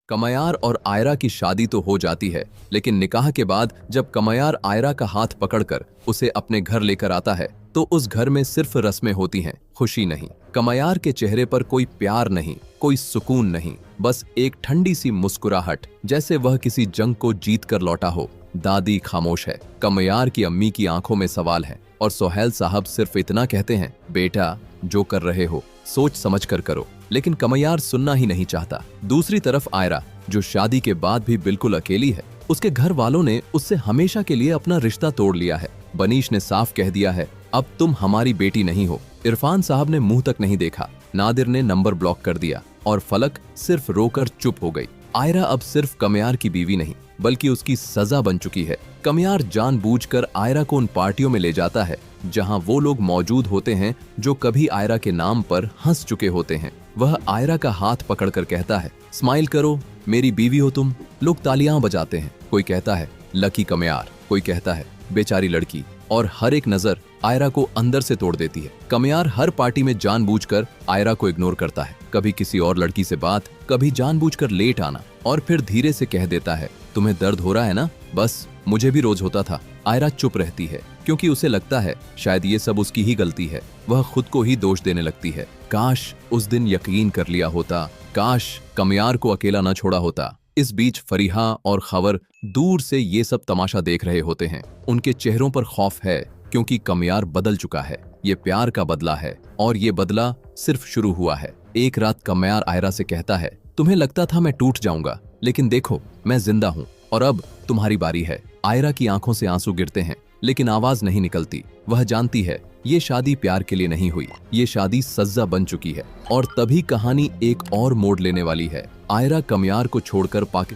कमयार और आयरा की शादी तो हो जाती है, लेकिन निकाह के बाद जब कमयार आयरा का हाथ पकड़कर उसे अपने घर लेकर आता है तो उस घर में सिर्फ रस्में होती हैं, खुशी नहीं। कमयार के चेहरे पर कोई प्यार नहीं, कोई सुकून नहीं, बस एक ठंडी सी मुस्कुराहट, जैसे वह किसी जंग को जीत कर लौटा हो। दादी खामोश है, कमयार की अम्मी की आंखों में सवाल है और सोहेल साहब सिर्फ इतना कहते हैं, बेटा जो कर रहे हो सोच समझ कर करो। लेकिन कमयार सुनना ही नहीं चाहता। दूसरी तरफ आयरा, जो शादी के बाद भी बिल्कुल अकेली है। उसके घर वालों ने उससे हमेशा के लिए अपना रिश्ता तोड़ लिया है। बनीश ने साफ कह दिया है, अब तुम हमारी बेटी नहीं हो। इरफान साहब ने मुंह तक नहीं देखा। नादिर ने नंबर ब्लॉक कर दिया और फलक सिर्फ रोकर चुप हो गई। आयरा अब सिर्फ कमयार की बीवी नहीं, बल्कि उसकी सजा बन चुकी है। कमयार जानबूझकर आयरा को उन पार्टियों में ले जाता है जहां वो लोग मौजूद होते हैं जो कभी आयरा के नाम पर हंस चुके होते हैं। वह आयरा का हाथ पकड़कर कहता है, स्माइल करो, मेरी बीवी हो तुम। लोग तालियां बजाते हैं। कोई कहता है लकी कमयार, कोई कहता है बेचारी लड़की, और हर एक नजर आयरा को अंदर से तोड़ देती है। कमयार हर पार्टी में जानबूझकर आयरा को इग्नोर करता है। कभी किसी और लड़की से बात, कभी जानबूझकर लेट आना, और फिर धीरे से कह देता है, तुम्हें दर्द हो रहा है ना? बस मुझे भी रोज होता था। आयरा चुप रहती है क्योंकि उसे लगता है शायद ये सब उसकी ही गलती है। वह खुद को ही दोष देने लगती है। काश उस दिन यकीन कर लिया होता, काश कमयार को अकेला न छोड़ा होता। इस बीच फरीहा और खबर दूर से ये सब तमाशा देख रहे होते हैं। उनके चेहरों पर खौफ है क्योंकि कमयार बदल चुका है। ये प्यार का बदला है और ये बदला सिर्फ शुरू हुआ है। एक रात कमयार आयरा से कहता है, तुम्हें लगता था मैं टूट जाऊंगा, लेकिन देखो मैं जिंदा हूँ और अब तुम्हारी बारी है। आयरा की आंखों से आंसू गिरते हैं, लेकिन आवाज नहीं निकलती। वह जानती है ये शादी प्यार के लिए नहीं हुई, ये शादी सज्जा बन चुकी है। और तभी कहानी एक और मोड़ लेने वाली है। आयरा कमयार को छोड़कर